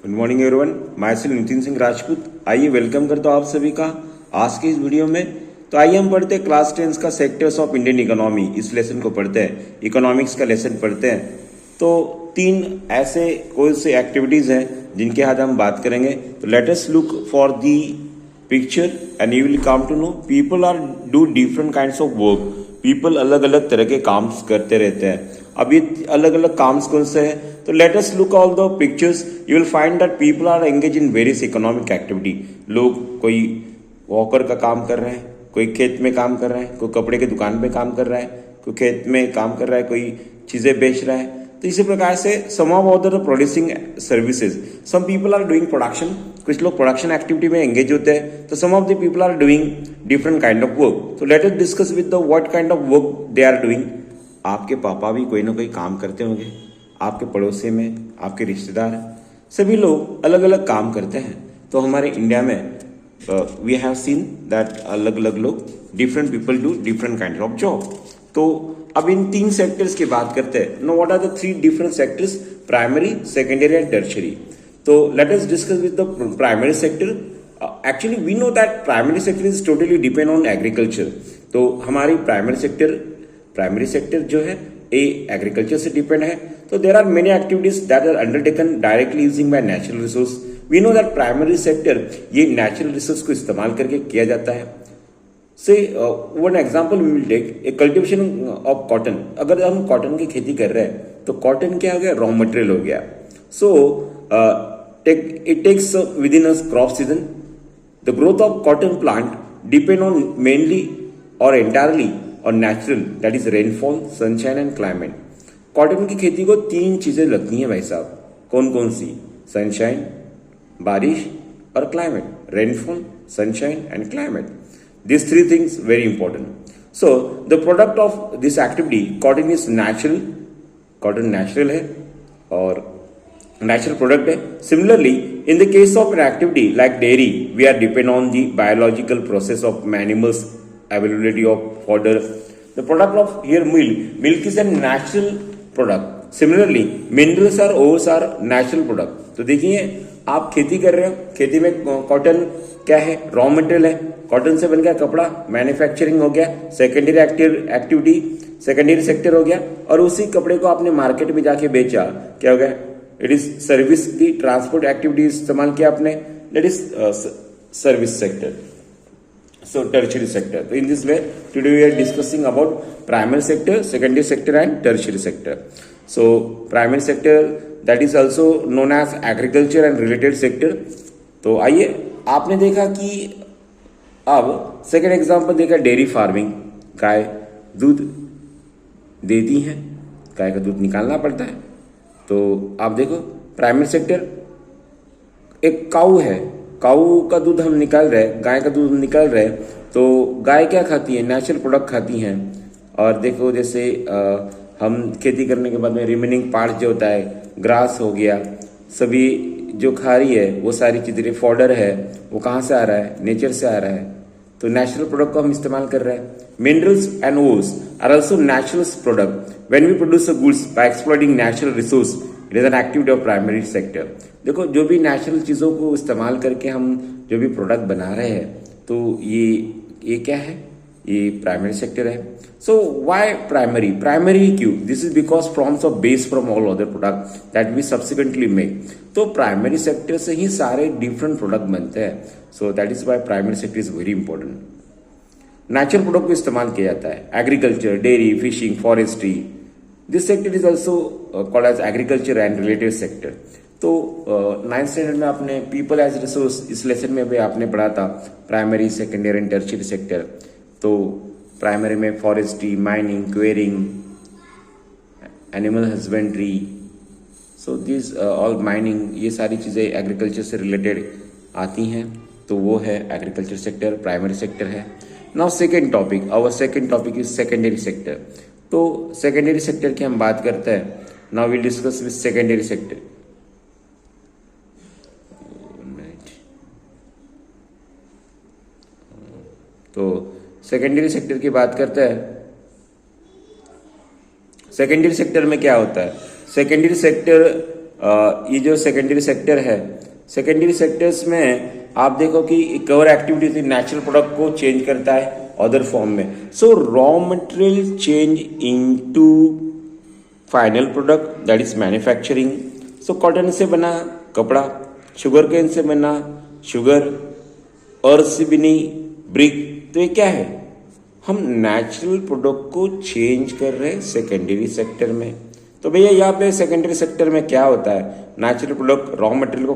Good morning everyone, मैं श्री नितिन सिंह राजपूत। आइए welcome करता हूँ आप सभी का आज के इस वीडियो में। तो आइए हम पढ़ते हैं क्लास 10 का सेक्टर्स ऑफ इंडियन इकोनॉमी। इस लेसन को पढ़ते हैं, इकोनॉमिक्स का लेसन पढ़ते हैं। तो तीन ऐसे कोई से एक्टिविटीज हैं जिनके आज हम बात करेंगे। तो let us look for the picture and you will come to know people are do different kinds of work. People अलग अलग तरह के काम करते रहते हैं। अब ये अलग अलग काम कौन से हैं? तो let us look all the pictures. You will find that people are engage in various economic activity. लोग कोई वॉकर का काम कर रहे हैं, कोई खेत में काम कर रहे हैं, कोई कपड़े की दुकान पे काम कर रहा है, कोई खेत में काम कर रहा है, कोई चीजें बेच रहा है। तो इसी प्रकार से some of other producing services. Some people are doing production, कुछ लोग प्रोडक्शन एक्टिविटी में एंगेज होते हैं। तो some of the people are doing different kind of work. तो let us discuss with the what kind of work they are doing. आपके पापा भी कोई ना कोई काम करते होंगे, आपके पड़ोसी में, आपके रिश्तेदार, सभी लोग अलग अलग काम करते हैं। तो हमारे इंडिया में वी हैव सीन दैट अलग अलग लोग different people do different kind of job. तो अब इन तीन सेक्टर्स की बात करते हैं। Know what are the three different sectors? Primary, secondary and tertiary. तो let us discuss with the primary sector. Actually we know that primary sector is totally depend on agriculture. तो हमारी प्राइमरी सेक्टर जो है ये agriculture से depend है। तो there are many activities that are undertaken directly using by natural resource. We know that primary sector ये natural resource को इस्तेमाल करके किया जाता है। So one example we will take a cultivation of cotton. अगर हम कॉटन की खेती कर रहे हैं तो कॉटन क्या हो गया? रॉ मटेरियल हो गया। So it takes within a crop season. The growth of cotton plant depend on mainly और एंटायरली और natural, that is rainfall, sunshine and climate. Cotton की खेती को तीन चीजें लगती हैं भाई साहब। कौन कौन सी? सनशाइन, बारिश और climate. Rainfall, sunshine and climate, these three things very important. So the product of this activity, cotton is natural, cotton natural है और natural product है. Similarly, in the case of an activity like dairy, we are depend on the biological process of animals, availability of fodder. The product of here milk is a natural product. Similarly, minerals are ores are natural product. तो देखिए आप खेती कर रहे हो, खेती में cotton क्या है? रॉ मटेरियल है। कॉटन से बन गया कपड़ा, मैन्युफैक्चरिंग हो गया, सेकेंडरी एक्टिविटी, सेकेंडरी सेक्टर हो गया। और उसी कपड़े को आपने मार्केट में जाके बेचा, क्या हो गया? इट इज सर्विस की ट्रांसपोर्ट एक्टिविटी इस्तेमाल किया आपने, that is service sector. So tertiary sector. तो in this way today we are discussing about primary sector, secondary sector and tertiary sector. So primary sector that is also known as agriculture and related sector. तो आइए, आपने देखा कि अब second example देखा dairy farming. गाय दूध देती है, गाय का दूध निकालना पड़ता है। तो आप देखो प्राइमरी सेक्टर, एक काऊ है, काऊ का दूध हम निकाल रहे हैं, गाय का दूध निकाल रहे हैं। तो गाय क्या खाती है? नेचुरल प्रोडक्ट खाती हैं। और देखो जैसे हम खेती करने के बाद में रिमेनिंग पार्ट जो होता है, ग्रास हो गया, सभी जो खा रही है वो सारी चीजें, फॉडर है, वो कहाँ से आ रहा है? नेचर से आ रहा है। तो नेचुरल प्रोडक्ट को हम इस्तेमाल कर रहे हैं। Minerals and ores are also natural product. When we produce a goods by exploiting natural resource, it is an activity of primary sector. देखो जो भी नेचुरल चीजों को इस्तेमाल करके हम जो भी प्रोडक्ट बना रहे हैं, तो ये क्या है? ये प्राइमरी सेक्टर है। So why primary? प्राइमरी क्यों? This is because forms of base from all other product that we subsequently make. तो प्राइमरी सेक्टर से ही सारे डिफरेंट प्रोडक्ट बनते हैं। So that is why primary sector is very important. Natural product को इस्तेमाल किया जाता है। Agriculture, dairy, fishing, forestry, this sector is also called as agriculture and related sector. तो 9th स्टैंडर्ड में आपने पीपल एज रिसोर्स, इस लेसन में भी आपने पढ़ा था primary, secondary and tertiary sector. तो प्राइमरी में forestry, mining, quarrying, animal husbandry, so this all mining, ये सारी चीजें एग्रीकल्चर से रिलेटेड आती हैं। तो वो है एग्रीकल्चर सेक्टर, प्राइमरी सेक्टर है। Now second topic, our second topic is secondary sector. तो सेकेंडरी सेक्टर की हम बात करते हैं। Now will discuss with secondary sector. तो सेकेंडरी सेक्टर की बात करते हैं। सेकेंडरी सेक्टर में क्या होता है? सेकेंडरी सेक्टर ये जो सेकेंडरी सेक्टर है, सेकेंडरी सेक्टर्स में आप देखो कि कवर एक्टिविटीज नेचुरल प्रोडक्ट को चेंज करता है अदर फॉर्म में. सो raw material change into final product that is manufacturing. So cotton से बना कपड़ा, शुगर केन से बना शुगर, अर्थ से बनी ब्रिक. तो ये क्या है, हम नेचुरल प्रोडक्ट को चेंज कर रहे हैं सेकेंडरी सेक्टर में. तो भैया यहाँ पे सेकेंडरी सेक्टर में क्या होता है, नेचुरल प्रोडक्ट रॉ मटेरियल को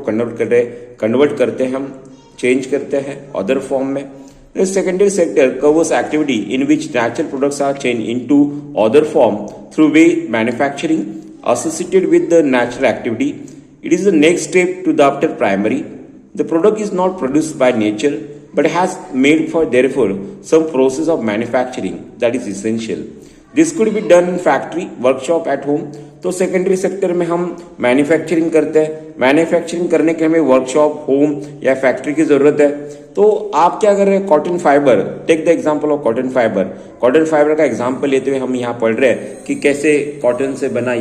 कन्वर्ट करते हैं हम, चेंज करते हैं अदर फॉर्म में. Secondary sector covers activity in which natural products are change into other form through way manufacturing associated with the natural activity. It is the next step to the after primary. The product is not produced by nature but has made for therefore some process of manufacturing that is essential. This could be done in factory, workshop, at home. तो secondary sector में हम manufacturing करते हैं, manufacturing करने के हमें workshop, home या factory की जरूरत है. तो आप क्या कर रहे हैं, cotton fibre, take the example of cotton fibre. Cotton fibre का एग्जांपल लेते हुए हम यहाँ पढ़ रहे हैं कि कैसे कॉटन से बना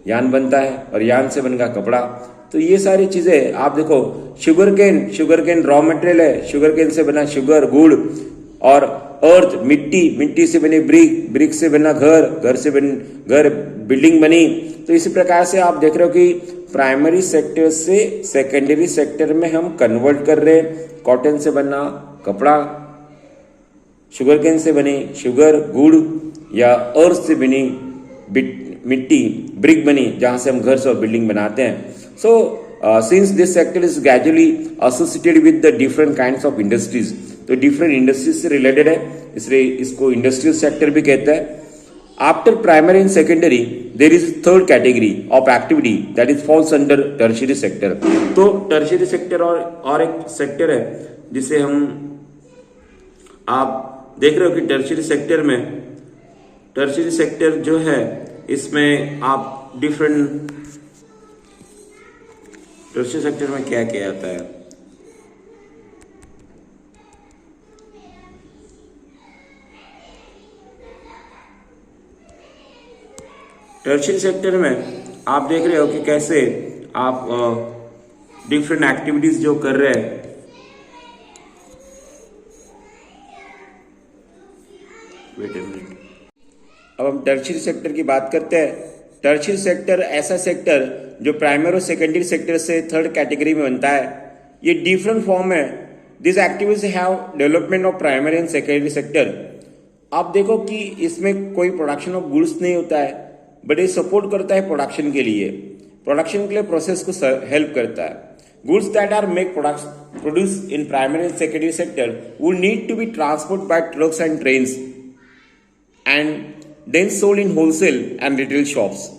यान बनता है और यान से बनेगा कपड़ा. तो ये सारी चीजें आप देखो, शुगर केन रॉ मटेरियल है, शुगर केन से बना शुगर, गुड़, और अर्थ मिट्टी से बने ब्रिक से बना घर से घर बिल्डिंग बनी. तो इसी प्रकार से आप देख रहे हो कि प्राइमरी सेक्टर से सेकेंडरी सेक्टर में हम कन्वर्ट कर रहे हैं. कॉटन से बना कपड़ा, शुगर केन से बने शुगर, गुड़, या अर्थ से बनी मिट्टी, ब्रिक बनी, जहां से हम घर से और बिल्डिंग बनाते हैं. So since this sector is gradually associated with the different kinds of industries, तो डिफरेंट इंडस्ट्रीज से रिलेटेड है, इसलिए इसको इंडस्ट्रियल सेक्टर भी कहते हैं. After primary and secondary there is third category of activity that is falls under tertiary sector. तो tertiary sector और एक सेक्टर है जिसे हम आप देख रहे हो कि टर्शियरी सेक्टर जो है, इसमें आप डिफरेंट टर्शियरी सेक्टर में क्या किया जाता है. टर्शियरी सेक्टर में आप देख रहे हो कि कैसे आप डिफरेंट एक्टिविटीज जो कर रहे हैं. Wait a minute. अब हम टर्शियरी सेक्टर की बात करते हैं. टर्शियरी सेक्टर ऐसा सेक्टर जो प्राइमरी और सेकेंडरी सेक्टर से थर्ड कैटेगरी में बनता है. ये डिफरेंट फॉर्म है. This activities have development of primary and secondary sector. आप देखो कि इसमें कोई प्रोडक्शन ऑफ गुड्स नहीं होता है, बट ये सपोर्ट करता है प्रोडक्शन के लिए प्रोसेस को हेल्प करता है. Goods that are make produce in primary and secondary sector would need to be transport by trucks and trains and then sold in wholesale and retail shops.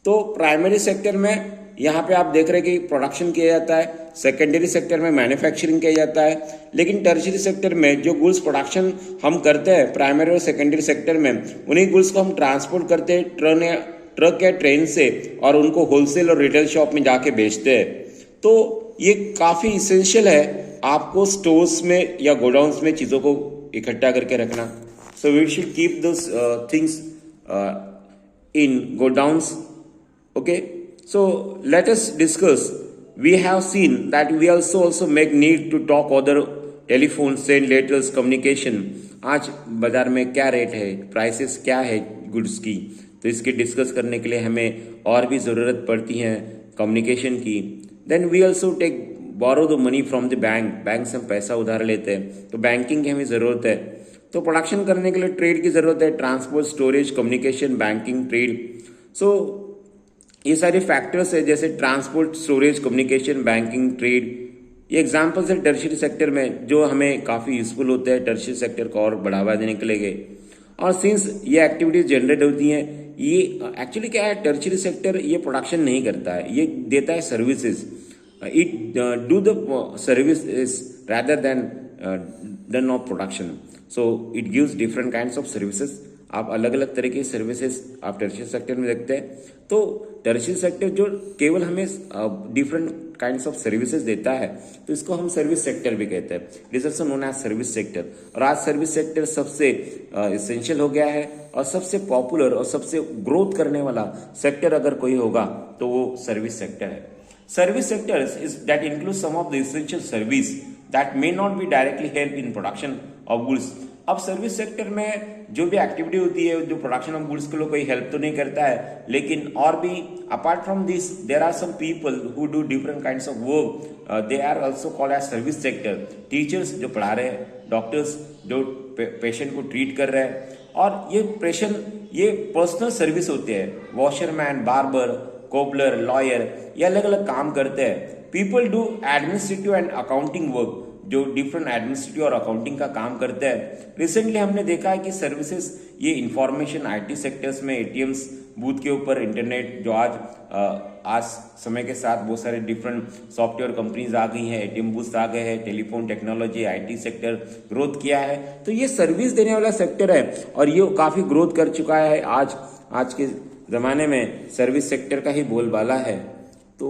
तो primary sector में यहाँ पे आप देख रहे हैं कि प्रोडक्शन किया जाता है, सेकेंडरी सेक्टर में मैन्युफैक्चरिंग किया जाता है. लेकिन टर्शियरी सेक्टर में जो गुड्स प्रोडक्शन हम करते हैं प्राइमरी और सेकेंडरी सेक्टर में, उन्हीं गुड्स को हम ट्रांसपोर्ट करते हैं ट्रक या ट्रेन से, और उनको होलसेल और रिटेल शॉप में जाके बेचते हैं. तो ये काफ़ी इसेंशियल है आपको स्टोर्स में या गोडाउन्स में चीज़ों को इकट्ठा करके रखना. So we should keep those things in godowns. Okay, so let us discuss. We have seen that we also make need to talk other telephone, send letters, communication. आज बाजार में क्या रेट है, प्राइसेस क्या है गुड्स की, तो इसके डिस्कस करने के लिए हमें और भी ज़रूरत पड़ती है कम्युनिकेशन की. Then we also take borrow the money from the bank से हम पैसा उधार लेते हैं, तो बैंकिंग की हमें ज़रूरत है. तो प्रोडक्शन करने के लिए ट्रेड की ज़रूरत है, transport, storage, communication, banking, trade. So ये सारे फैक्टर्स है जैसे transport, storage, communication, banking, trade. ये एग्जांपल्स है टर्शियरी सेक्टर में जो हमें काफ़ी यूजफुल होते हैं टर्शियरी सेक्टर को और बढ़ावा देने के लिए. और सिंस ये एक्टिविटीज जनरेट होती हैं, ये एक्चुअली क्या है, टर्शियरी सेक्टर ये प्रोडक्शन नहीं करता है, ये देता है services. It do the service rather than of production. So it gives different kinds of services. आप अलग अलग तरह की सर्विसेज आप टर्शियरी सेक्टर में देखते हैं। तो टर्शियरी सेक्टर जो केवल हमें डिफरेंट काइंड्स ऑफ सर्विसेज देता है, तो इसको हम सर्विस सेक्टर भी कहते हैं। It is also known as service sector. और आज सर्विस सेक्टर सबसे इसेंशियल हो गया है और सबसे पॉपुलर और सबसे ग्रोथ करने वाला सेक्टर अगर कोई होगा तो वो सर्विस सेक्टर है। Service sectors is that include some of the essential service that may not be directly help in production of goods. अब सर्विस सेक्टर में जो भी एक्टिविटी होती है, जो प्रोडक्शन ऑफ गुड्स के लिए कोई हेल्प तो नहीं करता है, लेकिन और भी apart from this there are some people who do different kinds of work, they are also called as service sector. Teachers जो पढ़ा रहे हैं, डॉक्टर्स जो पेशेंट को ट्रीट कर रहे हैं, और ये पर्सनल सर्विस होते हैं। वॉशरमैन, बार्बर, कोबलर, लॉयर, ये अलग अलग काम करते हैं। People do administrative and accounting work, जो डिफरेंट एडमिनिस्ट्रेटिव और अकाउंटिंग का काम करते हैं। रिसेंटली हमने देखा है कि सर्विसेज ये इंफॉर्मेशन आईटी सेक्टर्स में एटीएम्स बूथ के ऊपर इंटरनेट, जो आज समय के साथ बहुत सारे डिफरेंट सॉफ्टवेयर कंपनीज आ गई हैं, एटीएम बूथ आ गए हैं, telephone technology, IT sector growth किया है। तो ये सर्विस देने वाला सेक्टर है और ये काफी ग्रोथ कर चुका है। आज के जमाने में सर्विस सेक्टर का ही बोलबाला है। तो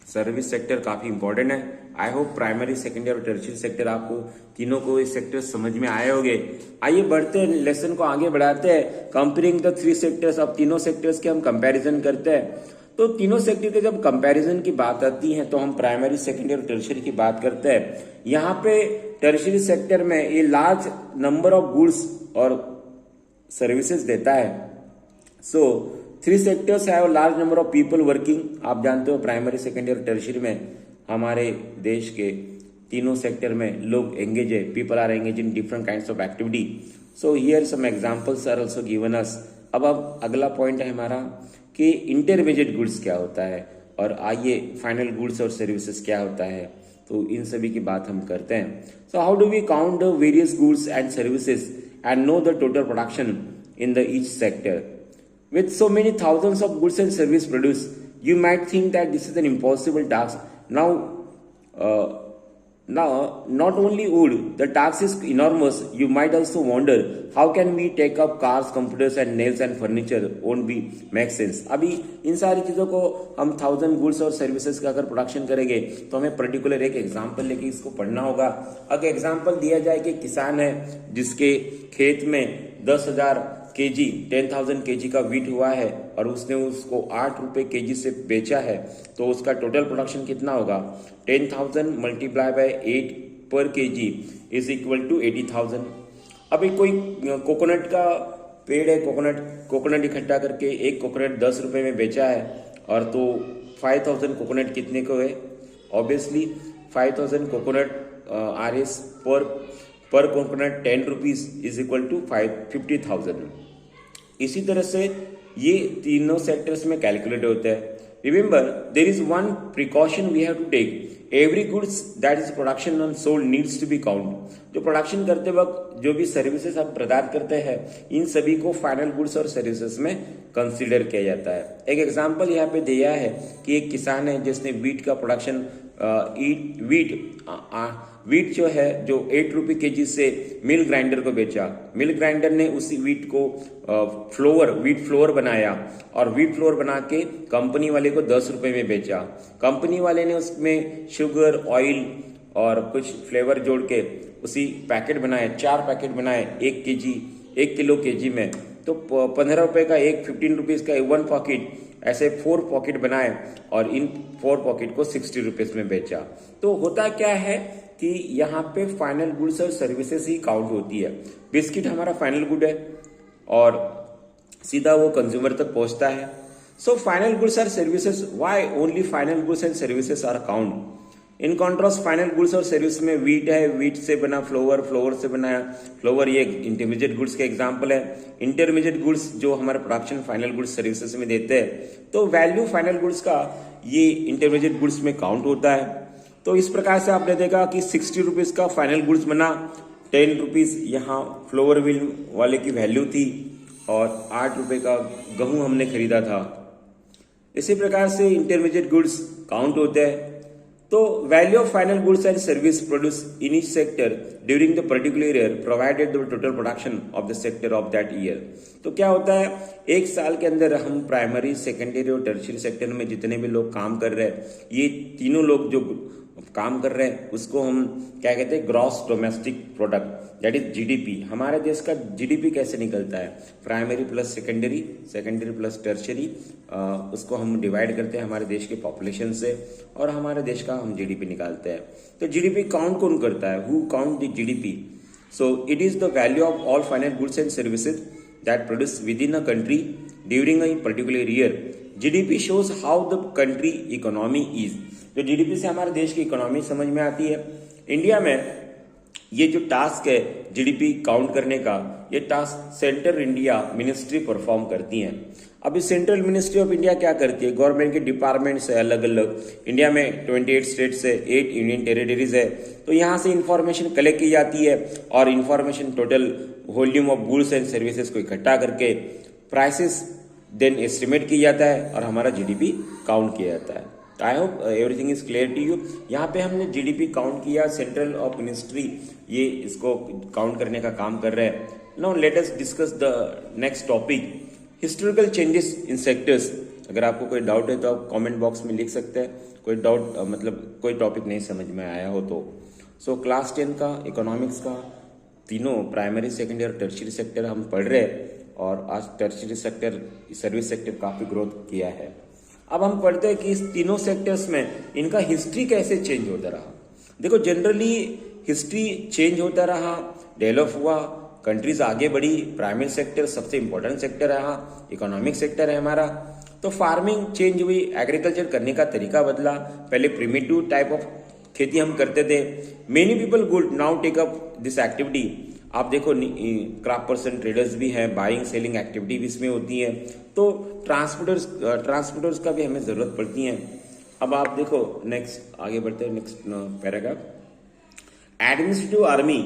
सर्विस सेक्टर काफी इंपॉर्टेंट है। आई होप प्राइमरी, सेकेंडरी और टर्शियरी सेक्टर आपको तीनों को ये सेक्टर समझ में आए होंगे। आइए बढ़ते हैं, लेसन को आगे बढ़ाते हैं। कंपेयरिंग द थ्री सेक्टर्स, अब तीनों सेक्टर्स के हम कंपैरिजन करते हैं। तो तीनों सेक्टर के जब कंपैरिजन की बात आती है तो हम प्राइमरी, सेकेंडरी और टर्शियरी की बात करते हैं। यहाँ पे टर्शियरी सेक्टर में ये लार्ज नंबर ऑफ गुड्स और सर्विसेज देता है। So three sectors have large number of people working. आप जानते हो प्राइमरी, सेकेंडरी और टर्शियरी में हमारे देश के तीनों सेक्टर में लोग एंगेज है, people are engage in different kinds of activity. So here some examples are also given us. अब अगला पॉइंट है हमारा कि इंटरमीडिएट गुड्स क्या होता है, और आइए फाइनल गुड्स और सर्विसेज क्या होता है, तो इन सभी की बात हम करते हैं। So how do we count the various goods and services and know the total production in the each sector? With so many thousands of goods and service produced, you might think that this is an impossible task. Now, not only would the task is enormous, you might also wonder how can we take up cars, computers and nails and furniture won't be make sense. अभी इन सारी चीजों को हम 1000 goods और services का अगर production करेंगे तो हमें पर्टिकुलर एक एग्जांपल लेके इसको पढ़ना होगा। अगर एग्जांपल दिया जाए कि किसान है जिसके खेत में 10,000 केजी 10,000 केजी का वीट हुआ है और उसने उसको 8 रुपए केजी से बेचा है, तो उसका टोटल प्रोडक्शन कितना होगा? 10,000 मल्टीप्लाई बाय 8 पर केजी इज इक्वल टू 80,000। अभी कोई कोकोनट का पेड़ है, कोकोनट इकट्ठा करके एक कोकोनट 10 रुपए में बेचा है, और तो 5,000 कोकोनट कितने को है? Obviously 5,000 coconut R S per coconut 10 rupees is equal to 50,000। इसी तरह से ये तीनों सेक्टर्स में कैलकुलेट होता है। Remember there is one precaution we have to take, every goods that is production and sold needs to be count. जो production करते वक्त जो भी सर्विसेज हम प्रदान करते हैं, इन सभी को फाइनल गुड्स और सर्विसेज में कंसीडर किया जाता है। एक एग्जांपल यहाँ पे दिया है कि एक किसान है जिसने वीट का प्रोडक्शन वीट जो है जो 8 रुपए केजी से मिल ग्राइंडर को बेचा। मिल ग्राइंडर ने उसी वीट को वीट फ्लोर बनाया और वीट फ्लोर बना के कंपनी वाले को 10 रुपए में बेचा। कंपनी वाले ने उसमें शुगर, ऑयल और कुछ फ्लेवर जोड़ के उसी पैकेट बनाए, 4 पैकेट बनाए 1 किलो केजी में, तो 15 रुपए का एक, 15 रुपीज का 1 पॉकेट, ऐसे 4 पॉकेट बनाए और इन 4 पॉकेट को 60 रुपीज में बेचा। तो होता क्या है कि यहाँ पे फाइनल गुड्स और सर्विसेज ही काउंट होती है। बिस्किट हमारा फाइनल गुड है और सीधा वो कंज्यूमर तक पहुंचता है। सो फाइनल गुड्स और services, why only final goods and services are count? In contrast final goods और सर्विस में वीट है, वीट से बना फ्लोवर, फ्लोवर से बना फ्लोवर, ये इंटरमीडिएट गुड्स का एग्जांपल है। इंटरमीडिएट गुड्स जो हमारे प्रोडक्शन फाइनल गुड्स सर्विसेज में देते हैं, तो वैल्यू फाइनल गुड्स का ये इंटरमीडिएट गुड्स में काउंट होता है। तो इस प्रकार से आपने देखा कि 60 रुपीज का फाइनल गुड्स बना, 10 रुपीज यहाँ फ्लोवर व्हील वाले की वैल्यू थी और 8 रुपए का गेहूं हमने खरीदा था। इसी प्रकार से इंटरमीडिएट गुड्स काउंट होते हैं। तो value of final goods and service produce in each sector during the particular year provided the total production of the sector of that year. तो क्या होता है, एक साल के अंदर हम प्राइमरी, सेकेंडरी और टर्शियरी सेक्टर में जितने भी लोग काम कर रहे हैं, ये तीनों लोग जो काम कर रहे हैं उसको हम क्या कहते हैं, gross domestic product, that is GDP. हमारे देश का जीडीपी कैसे निकलता है, primary plus secondary, secondary plus tertiary, उसको हम डिवाइड करते हैं हमारे देश के पॉपुलेशन से और हमारे देश का हम जीडीपी निकालते हैं। तो जीडीपी काउंट कौन करता है, who count the GDP? So it is the value of all final goods and services that produce with in a country during a particular year. GDP shows how the country economy is. जो GDP से हमारे देश की economy समझ में आती है। India में ये जो टास्क है जीडीपी काउंट करने का, ये task central India ministry perform करती है। अभी सेंट्रल मिनिस्ट्री ऑफ इंडिया क्या करती है, गवर्नमेंट के डिपार्टमेंट्स है अलग अलग। इंडिया में 28 स्टेट्स है, 8 यूनियन टेरिटरीज है। तो यहाँ से इंफॉर्मेशन कलेक्ट की जाती है और information total volume of goods and services को इकट्ठा करके प्राइसेस देन एस्टिमेट किया जाता है और हमारा जीडीपी काउंट किया जाता है। I hope everything is clear to you. यहाँ पे हमने जीडीपी काउंट किया, सेंट्रल ऑफ मिनिस्ट्री ये इसको काउंट करने का काम कर रहे हैं। Now let us discuss the next topic, historical changes in sectors. अगर आपको कोई डाउट है तो आप कमेंट बॉक्स में लिख सकते हैं, कोई डाउट मतलब कोई टॉपिक नहीं समझ में आया हो तो। सो क्लास 10 का इकोनॉमिक्स का तीनों प्राइमरी, सेकेंडरी और टर्शियरी सेक्टर हम पढ़ रहे हैं और आज टर्शियरी सेक्टर, सर्विस सेक्टर काफी ग्रोथ किया है। अब हम पढ़ते हैं कि इस तीनों सेक्टर्स में इनका हिस्ट्री कैसे चेंज होता रहा। देखो जनरली हिस्ट्री चेंज होता रहा, डेवलप हुआ, कंट्रीज आगे बढ़ी, प्राइमरी सेक्टर सबसे इंपॉर्टेंट सेक्टर रहा, इकोनॉमिक सेक्टर है हमारा। तो फार्मिंग चेंज हुई, एग्रीकल्चर करने का तरीका बदला। पहले प्रिमिटिव टाइप ऑफ खेती हम करते थे। Many people good now take up this activity. आप देखो क्राफ्ट पर्सन ट्रेडर्स भी हैं, बाइंग सेलिंग एक्टिविटी भी इसमें होती है। तो ट्रांसपोर्टर्स का भी हमें जरूरत पड़ती है। अब आप देखो नेक्स्ट आगे बढ़ते हैं, next paragraph. Administrative army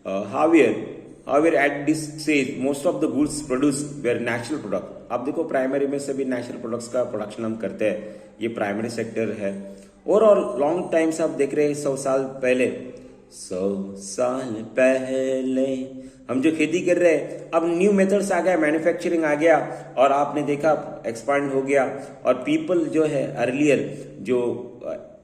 however at this stage most of the goods produce were natural product. आप देखो प्राइमरी में सभी नेचुरल प्रोडक्ट्स का प्रोडक्शन हम करते हैं, ये प्राइमरी सेक्टर है। ओवरऑल लॉन्ग टाइम से आप देख रहे हैं 100 साल पहले, 100 साल पहले हम जो खेती कर रहे हैं, अब न्यू मेथड्स आ गया, मैन्युफैक्चरिंग आ गया और आपने देखा एक्सपांड हो गया। और पीपल जो है अर्लियर जो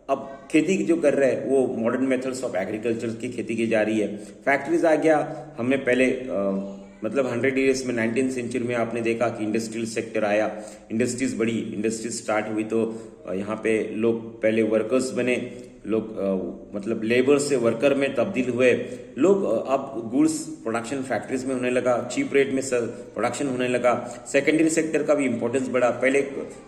अब खेती जो कर रहे हैं वो मॉडर्न मेथड्स ऑफ एग्रीकल्चर की खेती की जा रही है। फैक्ट्रीज आ गया, हमने पहले मतलब 100 ईयर्स में 19th सेंचुरी में आपने देखा कि इंडस्ट्रियल सेक्टर आया, इंडस्ट्रीज बड़ी, इंडस्ट्रीज स्टार्ट हुई। तो यहाँ पे लोग पहले वर्कर्स बने, लोग मतलब लेबर से वर्कर में तब्दील हुए। लोग अब गुड्स प्रोडक्शन फैक्ट्रीज में होने लगा, चीप रेट में प्रोडक्शन होने लगा। सेकेंडरी सेक्टर का भी इंपॉर्टेंस बढ़ा। पहले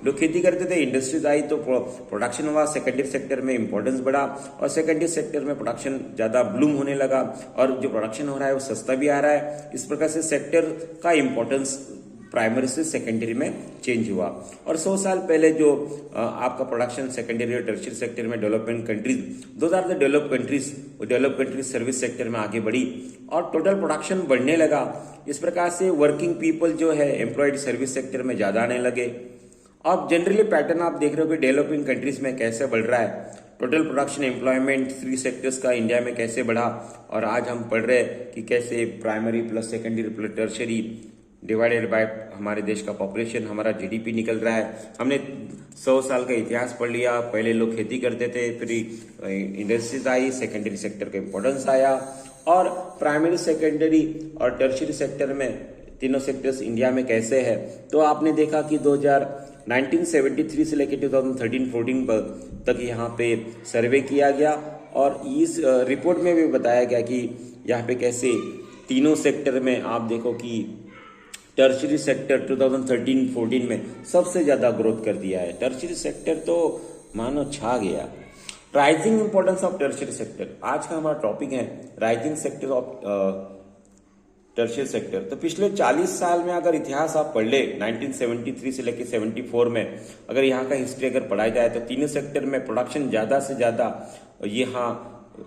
लोग खेती करते थे, इंडस्ट्रीज आई तो प्रोडक्शन हुआ, सेकेंडरी सेक्टर में इंपॉर्टेंस बढ़ा और सेकेंडरी सेक्टर में प्रोडक्शन ज्यादा ब्लूम होने लगा और जो प्रोडक्शन हो रहा है वो सस्ता भी आ रहा है। इस प्रकार से सेक्टर का इंपॉर्टेंस प्राइमरी से सेकेंडरी में चेंज हुआ। और 100 साल पहले जो आपका प्रोडक्शन सेकेंडरी और टर्शियरी सेक्टर में development countries, those are the develop countries, develop countries service sector में आगे बढ़ी और टोटल प्रोडक्शन बढ़ने लगा। इस प्रकार से वर्किंग पीपल जो है एम्प्लॉयड सर्विस सेक्टर में ज्यादा आने लगे। अब जनरली पैटर्न आप देख रहे हो कि डेवलपिंग कंट्रीज में कैसे बढ़ रहा है, टोटल प्रोडक्शन एम्प्लॉयमेंट 3 सेक्टर्स का इंडिया में कैसे बढ़ा। और आज हम पढ़ रहे हैं कि कैसे primary plus secondary plus tertiary divided by हमारे देश का पॉपुलेशन, हमारा जीडीपी निकल रहा है। हमने 100 साल का इतिहास पढ़ लिया। पहले लोग खेती करते थे, फिर इंडस्ट्रीज आई, सेकेंडरी सेक्टर का इंपॉर्टेंस आया और प्राइमरी, सेकेंडरी और टर्शियरी सेक्टर में तीनों सेक्टर्स इंडिया में कैसे है। तो आपने देखा कि 1973 से लेकर 2013-14 तक यहाँ पे सर्वे किया गया और इस रिपोर्ट में भी बताया गया कि यहाँ पे कैसे तीनों सेक्टर में आप देखो कि टर्शियरी सेक्टर 2013-14 में सबसे ज्यादा ग्रोथ कर दिया है। टर्शियरी सेक्टर तो मानो छा गया। Rising importance of tertiary sector, आज का हमारा टॉपिक है rising sector of tertiary sector. तो पिछले 40 साल में अगर इतिहास आप पढ़ ले, 1973 से लेकर 74 में अगर यहाँ का हिस्ट्री अगर पढ़ाई जाए तो तीनों सेक्टर में प्रोडक्शन ज्यादा से ज्यादा यहाँ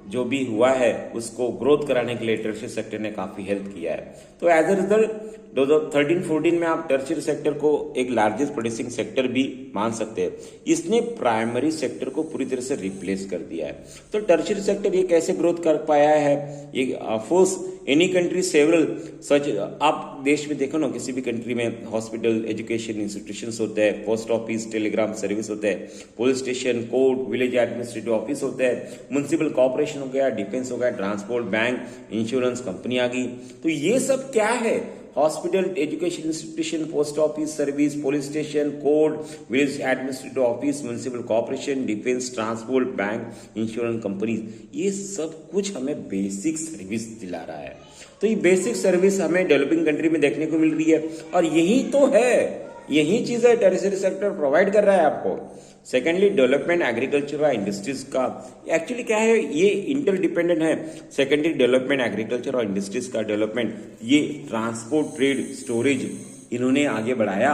जो भी हुआ है उसको ग्रोथ कराने के लिए टर्शियरी सेक्टर ने काफी हेल्प किया है। तो एज अ रिजल्ट 2013-14 में आप टर्शियरी सेक्टर को एक लार्जेस्ट प्रोड्यूसिंग सेक्टर भी मान सकते हैं। इसने प्राइमरी सेक्टर को पूरी तरह से रिप्लेस कर दिया है। तो टर्शियरी सेक्टर ये कैसे ग्रोथ कर पाया है, ये फोर्स एनी कंट्री सेवरल सच, आप देश में देखो ना, किसी भी कंट्री में हॉस्पिटल, एजुकेशन इंस्टीट्यूशंस होते हैं, पोस्ट ऑफिस, टेलीग्राम सर्विस होते हैं, police station, court, village administrative office होते हैं, म्युनिसिपल कॉर्पोरेशन हो गया, डिफेंस हो गया, ट्रांसपोर्ट, बैंक, इंश्योरेंस कंपनी आ गई। तो ये सब क्या है? Hospital, education institution, post office service, police station, court, village administrative office, municipal corporation, defence, transport, bank, insurance companies, ये सब कुछ हमें बेसिक सर्विस दिला रहा है। तो ये बेसिक सर्विस हमें डेवलपिंग कंट्री में देखने को मिल रही है, और यही तो है, यही चीज है टर्शियरी सेक्टर प्रोवाइड कर रहा है आपको। सेकेंडली, डेवलपमेंट एग्रीकल्चर और इंडस्ट्रीज का एक्चुअली क्या है, ये इंटरडिपेंडेंट है। सेकेंडरी डेवलपमेंट एग्रीकल्चर और इंडस्ट्रीज का डेवलपमेंट, ये ट्रांसपोर्ट, ट्रेड, स्टोरेज इन्होंने आगे बढ़ाया,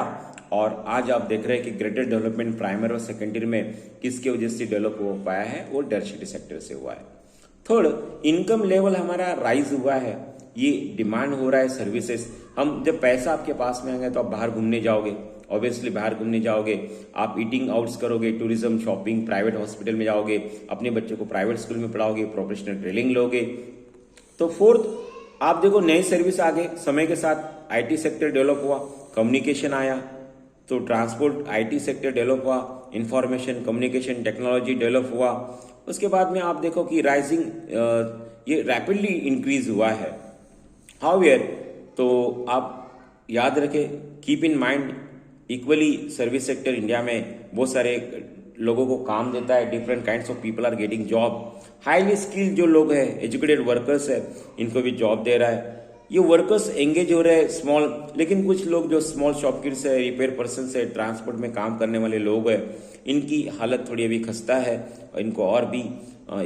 और आज आप देख रहे हैं कि ग्रेटर डेवलपमेंट प्राइमरी और सेकेंडरी में किसके वजह से डेवलप हो पाया है, वो टर्शियरी सेक्टर से हुआ है। थर्ड, इनकम लेवल हमारा राइज हुआ है, ये डिमांड हो रहा है सर्विसेज। हम जब पैसा आपके पास में आएगा तो आप बाहर घूमने जाओगे, ऑब्वियसली बाहर घूमने जाओगे, आप ईटिंग आउट्स करोगे, टूरिज्म, शॉपिंग, प्राइवेट हॉस्पिटल में जाओगे, अपने बच्चों को प्राइवेट स्कूल में पढ़ाओगे, प्रोफेशनल ट्रेनिंग लोगे। तो फोर्थ, आप देखो नई सर्विस आ गए, समय के साथ आईटी सेक्टर डेवलप हुआ, कम्युनिकेशन आया, तो ट्रांसपोर्ट, आईटी सेक्टर डेवलप हुआ, इंफॉर्मेशन कम्युनिकेशन टेक्नोलॉजी डेवलप हुआ। उसके बाद में आप देखो कि राइजिंग ये रैपिडली इंक्रीज हुआ है। हाउएवर, तो आप याद रखें, keep in mind, equally service sector India में बहुत सारे लोगों को काम देता है, different kinds of people are getting job. Highly skilled जो लोग हैं, एजुकेटेड वर्कर्स है, इनको भी जॉब दे रहा है। ये वर्कर्स एंगेज हो रहे हैं स्मॉल, लेकिन कुछ लोग जो स्मॉल शॉपकीपर्स है, रिपेयर पर्सन है, ट्रांसपोर्ट में काम करने वाले लोग हैं, इनकी हालत थोड़ी अभी खस्ता है, और इनको और भी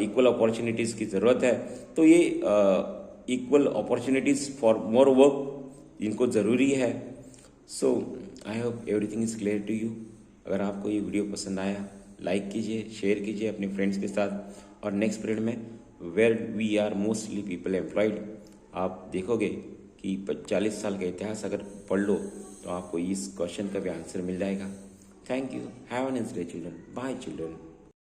इक्वल अपॉर्चुनिटीज की जरूरत है। तो ये equal opportunities for more work इनको जरूरी है। So I hope everything is clear to you. अगर आपको ये वीडियो पसंद आया, लाइक कीजिए, शेयर कीजिए अपने फ्रेंड्स के साथ। और नेक्स्ट पीरियड में where we are mostly people employed, आप देखोगे कि 40 साल का इतिहास अगर पढ़ लो तो आपको इस क्वेश्चन का भी आंसर मिल जाएगा। Thank you, have a nice day children, bye children.